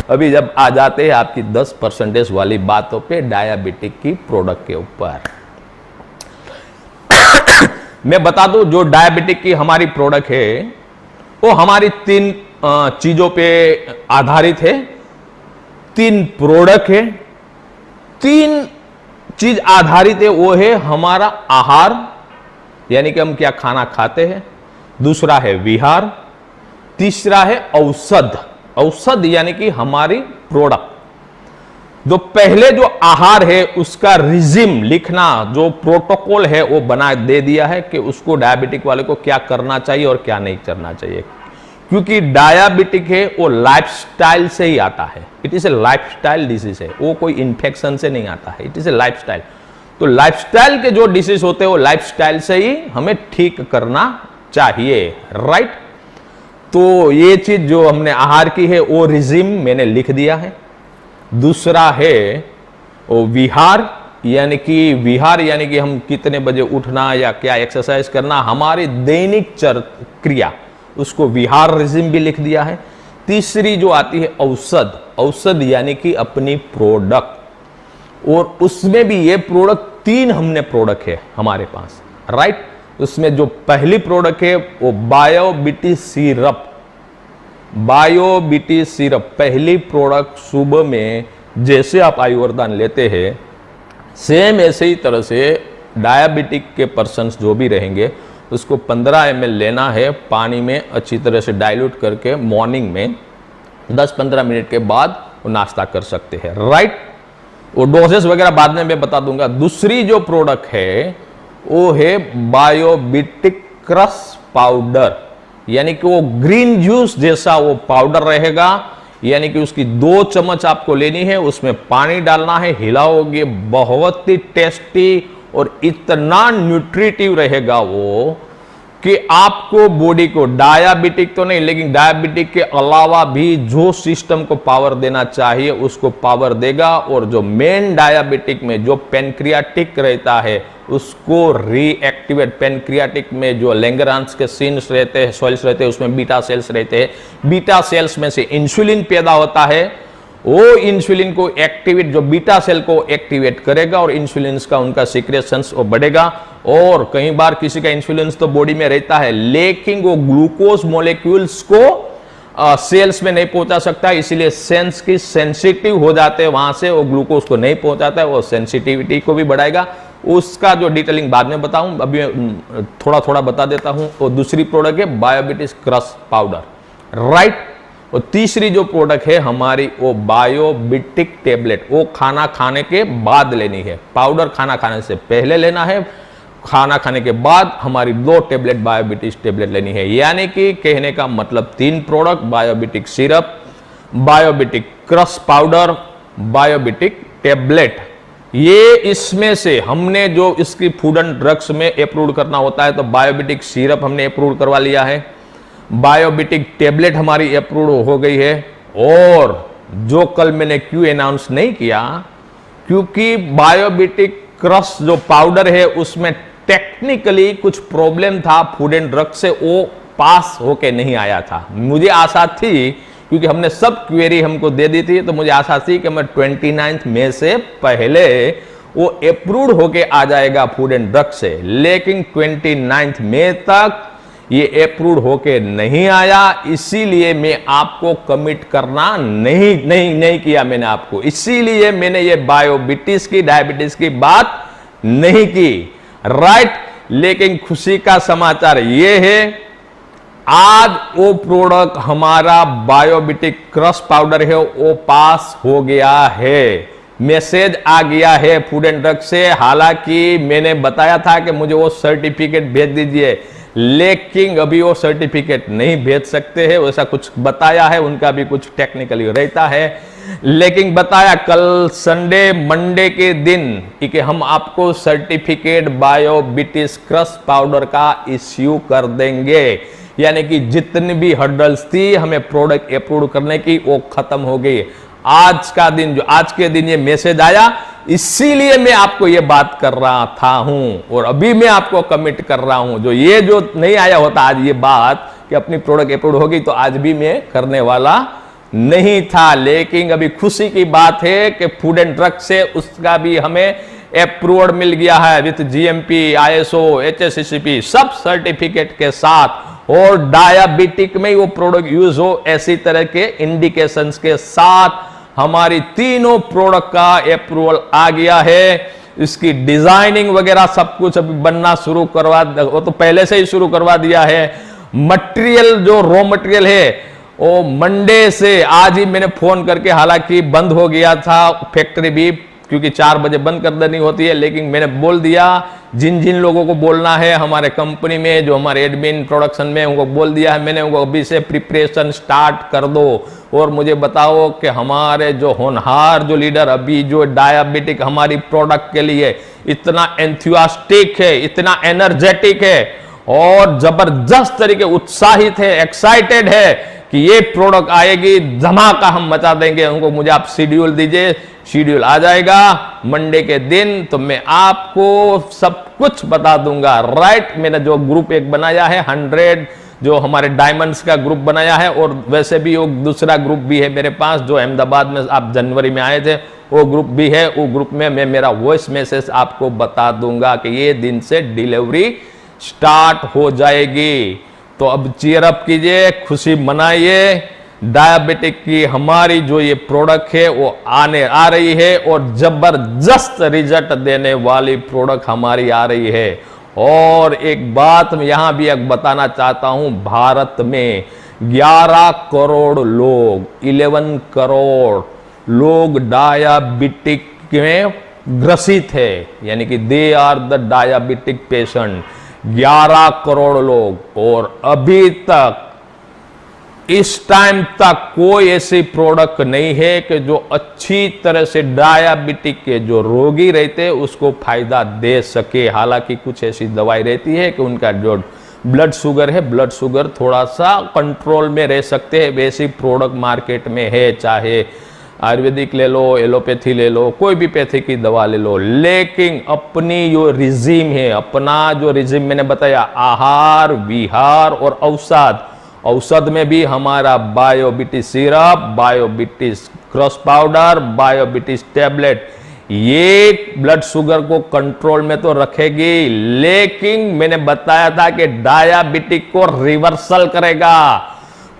अभी जब आ जाते हैं आपकी 10% वाली बातों पे डायबिटिक की प्रोडक्ट के ऊपर, मैं बता दूं जो डायबिटिक की हमारी प्रोडक्ट है वो हमारी 3 चीजों पे आधारित है। 3 प्रोडक्ट है, 3 चीज आधारित है। वो है हमारा आहार, यानी कि हम क्या खाना खाते हैं, दूसरा है विहार, तीसरा है औषध। औषध यानी कि हमारी प्रोडक्ट। जो पहले जो आहार है उसका रिजिम लिखना, जो प्रोटोकॉल है वो बना दे दिया है कि उसको डायबिटिक वाले को क्या करना चाहिए और क्या नहीं करना चाहिए। क्योंकि डायबिटिक है वो लाइफस्टाइल से ही आता है। It is a lifestyle disease है, वो कोई इंफेक्शन से नहीं आता है। It is a lifestyle. तो लाइफस्टाइल के जो डिसीज होते हैं वो लाइफस्टाइल से ही हमें ठीक करना चाहिए, राइट। तो ये चीज जो हमने आहार की है वो रिजिम मैंने लिख दिया है। दूसरा है वो विहार, यानी कि हम कितने बजे उठना या क्या एक्सरसाइज करना, हमारी दैनिक क्रिया, उसको विहार रिजिम भी लिख दिया है। तीसरी जो आती है औषध, औषध यानी कि अपनी प्रोडक्ट, और उसमें भी ये प्रोडक्ट 3 हमने प्रोडक्ट है हमारे पास, राइट। उसमें जो पहली प्रोडक्ट है वो बायोबिटी सिरप। बायोबिटी सिरप पहली प्रोडक्ट। सुबह में जैसे आप आयुर्वेदान लेते हैं सेम ऐसे ही तरह से डायबिटिक के पर्सन्स जो भी रहेंगे उसको 15 ml लेना है, पानी में अच्छी तरह से डाइल्यूट करके मॉर्निंग में 10-15 मिनट के बाद वो नाश्ता कर सकते हैं, राइट। वो डोजेस वगैरह बाद में मैं बता दूंगा। दूसरी जो प्रोडक्ट है वो है बायोबिटिक क्रश पाउडर, यानी कि वो ग्रीन जूस जैसा वो पाउडर रहेगा, यानी कि उसकी 2 चम्मच आपको लेनी है, उसमें पानी डालना है, हिलाओगे, बहुत ही टेस्टी और इतना न्यूट्रिटिव रहेगा वो कि आपको बॉडी को डायबिटिक तो नहीं लेकिन डायबिटिक के अलावा भी जो सिस्टम को पावर देना चाहिए उसको पावर देगा। और जो मेन डायबिटिक में जो पेनक्रियाटिक रहता है उसको रीएक्टिवेट, पेनक्रियाटिक में जो लैंगरांस के सीन्स रहते हैं, सेल्स रहते हैं, उसमें बीटा सेल्स रहते हैं। बीटा सेल्स में से इंसुलिन पैदा होता है, वो इंसुलिन को एक्टिवेट, जो बीटा सेल को एक्टिवेट करेगा और इंसुलिन का उनका सीक्रेशंस वो बढ़ेगा। और कई बार किसी का इंसुलिन तो बॉडी में रहता है लेकिन वो ग्लूकोज मॉलिक्यूल्स को सेल्स में नहीं पहुंचा सकता, इसीलिए सेंस की सेंसिटिव हो जाते हैं, वहां से वो ग्लूकोज को नहीं पहुंचाता है, वो सेंसिटिविटी को भी बढ़ाएगा। उसका जो डिटेलिंग बाद में बताऊं, अभी थोड़ा थोड़ा बता देता हूं। और दूसरी प्रोडक्ट है बायोबिटिस क्रश पाउडर, राइट। और तीसरी जो प्रोडक्ट है हमारी वो बायोबिटिक टेबलेट, वो खाना खाने के बाद लेनी है। पाउडर खाना खाने से पहले लेना है, खाना खाने के बाद हमारी 2 टेबलेट बायोबिटिस टेबलेट लेनी है। यानी कि कहने का मतलब 3 product, Biobitic syrup, Biobitic crush powder, Biobitic tablet. ये इसमें से हमने जो इसकी फूड एंड ड्रग्स में अप्रूव करना होता है तो बायोबिटिक सिरप हमने अप्रूव करवा लिया है, बायोबिटिक टेबलेट हमारी अप्रूव हो गई है। और जो कल मैंने क्यों अनाउंस नहीं किया, क्योंकि बायोबिटिक क्रश जो पाउडर है उसमें टेक्निकली कुछ प्रॉब्लम था फूड एंड ड्रग से, वो पास होके नहीं आया था। मुझे आशा थी क्योंकि हमने सब क्वेरी हमको दे दी थी, तो मुझे आशा थी कि मैं 29 मई से पहले वो अप्रूव होके आ जाएगा फूड एंड ड्रग से, लेकिन 29 मई तक ये अप्रूव होके नहीं आया। इसीलिए मैं आपको कमिट करना नहीं किया मैंने आपको, इसीलिए मैंने ये बायोबिटिस की, डायबिटीज की बात नहीं की, राइट। लेकिन खुशी का समाचार ये है, आज वो प्रोडक्ट हमारा बायोबिटिक क्रश पाउडर है वो पास हो गया है, मैसेज आ गया है फूड एंड ड्रग से। हालांकि मैंने बताया था कि मुझे वो सर्टिफिकेट भेज दीजिए, लेकिन अभी वो सर्टिफिकेट नहीं भेज सकते हैं, वैसा कुछ बताया है, उनका भी कुछ टेक्निकली रहता है। लेकिन बताया कल संडे मंडे के दिन कि हम आपको सर्टिफिकेट बायोबिटिस क्रश पाउडर का इश्यू कर देंगे, यानी कि जितनी भी हर्डल्स थी हमें प्रोडक्ट अप्रूव करने की वो खत्म हो गई। आज का दिन, जो आज के दिन ये मैसेज आया, इसीलिए मैं आपको ये बात कर रहा था हूं और अभी मैं आपको कमिट कर रहा हूं। जो नहीं आया होता आज ये बात कि अपनी प्रोडक्ट अप्रूव होगी, तो आज भी मैं करने वाला नहीं था, लेकिन अभी खुशी की बात है कि फूड एंड ड्रग से उसका भी हमें अप्रूवल मिल गया है विथ जीएमपी, आईएसओ, एचएससीसीपी सब सर्टिफिकेट के साथ, और डायबिटिक में वो प्रोडक्ट यूज हो ऐसी तरह के इंडिकेशंस के साथ हमारी तीनों प्रोडक्ट का अप्रूवल आ गया है। इसकी डिजाइनिंग वगैरह सब कुछ अभी बनना शुरू करवा, वो तो पहले से ही शुरू करवा दिया है। मटेरियल जो रॉ मटेरियल है वो मंडे से, आज ही मैंने फोन करके, हालांकि बंद हो गया था फैक्ट्री भी क्योंकि 4 बजे बंद कर देनी होती है, लेकिन मैंने बोल दिया जिन जिन लोगों को बोलना है हमारे कंपनी में, जो हमारे एडमिन प्रोडक्शन में, उनको बोल दिया है मैंने, उनको अभी से प्रिपरेशन स्टार्ट कर दो। और मुझे बताओ कि हमारे जो होनहार जो लीडर अभी जो डायबिटिक हमारी प्रोडक्ट के लिए इतना एंथुसियास्टिक है, इतना एनर्जेटिक है और जबरदस्त तरीके उत्साहित है, एक्साइटेड है कि ये प्रोडक्ट आएगी, धमाका हम मचा देंगे, उनको मुझे आप शेड्यूल दीजिए, शेड्यूल आ जाएगा मंडे के दिन, तो मैं आपको सब कुछ बता दूंगा। राइट, मैंने जो ग्रुप एक बनाया है 100 जो हमारे डायमंड्स का ग्रुप बनाया है, और वैसे भी वो दूसरा ग्रुप भी है मेरे पास जो अहमदाबाद में आप जनवरी में आए थे, वो ग्रुप भी है। वो ग्रुप में मैं मेरा वॉइस मैसेज आपको बता दूंगा कि ये दिन से डिलीवरी स्टार्ट हो जाएगी। तो अब चीयर अप कीजिए, खुशी मनाइए। डायबिटिक की हमारी जो ये प्रोडक्ट है वो आने आ रही है और जबरदस्त रिजल्ट देने वाली प्रोडक्ट हमारी आ रही है। और एक बात मैं यहां भी एक बताना चाहता हूं, भारत में 11 करोड़ लोग, 11 करोड़ लोग डायबिटिक में ग्रसित है, यानी कि they are the diabetic patient, 11 crore लोग। और अभी तक इस टाइम तक कोई ऐसी प्रोडक्ट नहीं है कि जो अच्छी तरह से डायबिटिक के जो रोगी रहते हैं उसको फायदा दे सके। हालांकि कुछ ऐसी दवाई रहती है कि उनका जो ब्लड शुगर है, ब्लड शुगर थोड़ा सा कंट्रोल में रह सकते हैं, वैसी प्रोडक्ट मार्केट में है, चाहे आयुर्वेदिक ले लो, एलोपैथी ले लो, कोई भी पैथी की दवा ले लो। लेकिन अपनी जो रिजिम है, अपना जो रिजिम मैंने बताया, आहार, विहार और औषध, औषध में भी हमारा बायोबिटिस सिरप, बायोबिटिस क्रश पाउडर, बायोबिटिस टैबलेट, ये ब्लड शुगर को कंट्रोल में तो रखेगी, लेकिन मैंने बताया था कि डायबिटिक को रिवर्सल करेगा।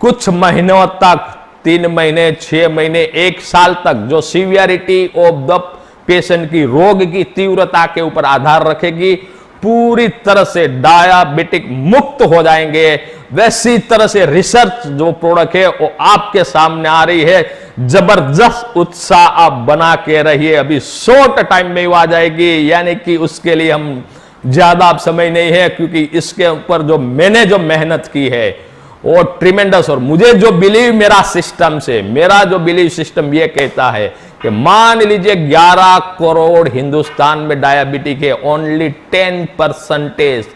कुछ महीनों तक, 3 महीने, 6 महीने, 1 साल तक जो सीवियरिटी ऑफ द पेशेंट की, रोग की तीव्रता के ऊपर आधार रखेगी, पूरी तरह से डायबिटिक मुक्त हो जाएंगे। वैसी तरह से रिसर्च जो प्रोडक्ट है वो आपके सामने आ रही है। जबरदस्त उत्साह आप बना के रहिए, अभी शॉर्ट टाइम में वो आ जाएगी, यानी कि उसके लिए हम ज्यादा अब समय नहीं है, क्योंकि इसके ऊपर जो मैंने जो मेहनत की है वो ट्रिमेंडस। और मुझे जो बिलीव मेरा सिस्टम से, मेरा जो बिलीव सिस्टम ये कहता है कि मान लीजिए 11 करोड़ हिंदुस्तान में डायबिटिक है, ओनली 10%,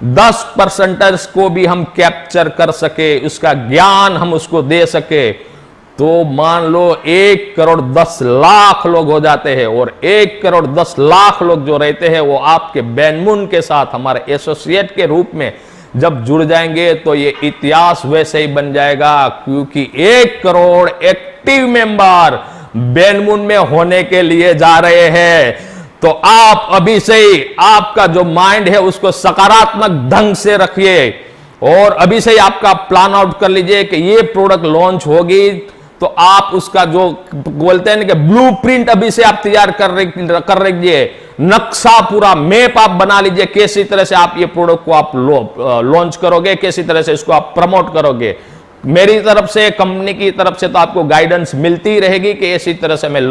10% को भी हम कैप्चर कर सके, उसका ज्ञान हम उसको दे सके, तो मान लो 1 करोड़ 10 लाख लोग हो जाते हैं। और 1 करोड़ 10 लाख लोग जो रहते हैं वो आपके बैनमुन के साथ हमारे एसोसिएट के रूप में जब जुड़ जाएंगे तो ये इतिहास वैसे ही बन जाएगा, क्योंकि 1 करोड़ एक्टिव मेंबर बैनमुन में होने के लिए जा रहे हैं। तो आप अभी से ही आपका जो माइंड है उसको सकारात्मक ढंग से रखिए और अभी से ही आपका प्लान आउट कर लीजिए कि ये प्रोडक्ट लॉन्च होगी तो आप उसका जो बोलते हैं कि ब्लूप्रिंट अभी से आप तैयार कर लीजिए, नक्शा पूरा मैप आप बना लीजिए, कैसी तरह से आप ये प्रोडक्ट को आप लॉन्च करोगे, कैसी तरह से इसको आप प्रमोट करोगे। मेरी तरफ से, कंपनी की तरफ से तो आपको गाइडेंस मिलती रहेगी कि ऐसी तरह से मैं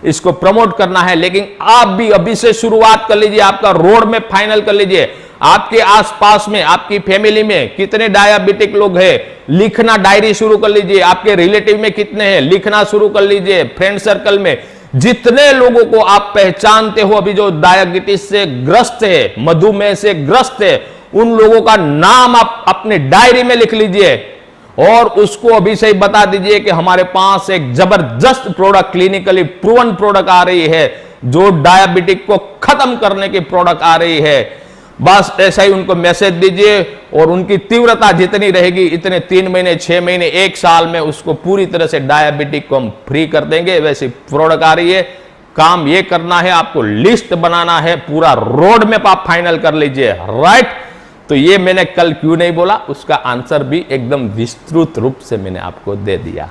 इसको प्रमोट करना है, लेकिन आप भी अभी से शुरुआत कर लीजिए, आपका रोड में फाइनल कर लीजिए। आपके आसपास में, आपकी फैमिली में कितने डायबिटिक लोग हैं, लिखना डायरी शुरू कर लीजिए। आपके रिलेटिव में कितने हैं, लिखना शुरू कर लीजिए। फ्रेंड सर्कल में जितने लोगों को आप पहचानते हो अभी जो डायबिटीज से ग्रस्त है, मधुमेह से ग्रस्त है, उन लोगों का नाम आप अपने डायरी में लिख लीजिए और उसको अभी से ही बता दीजिए कि हमारे पास एक जबरदस्त प्रोडक्ट, क्लिनिकली प्रूवन प्रोडक्ट आ रही है जो डायबिटिक को खत्म करने की प्रोडक्ट आ रही है। बस ऐसा ही उनको मैसेज दीजिए और उनकी तीव्रता जितनी रहेगी इतने 3 महीने 6 महीने 1 साल में उसको पूरी तरह से डायबिटिक को हम फ्री कर देंगे। वैसे प्रोडक्ट आ रही है, काम ये करना है, आपको लिस्ट बनाना है, पूरा रोड मैप आप फाइनल कर लीजिए, राइट। तो ये मैंने कल क्यों नहीं बोला, उसका आंसर भी एकदम विस्तृत रूप से मैंने आपको दे दिया।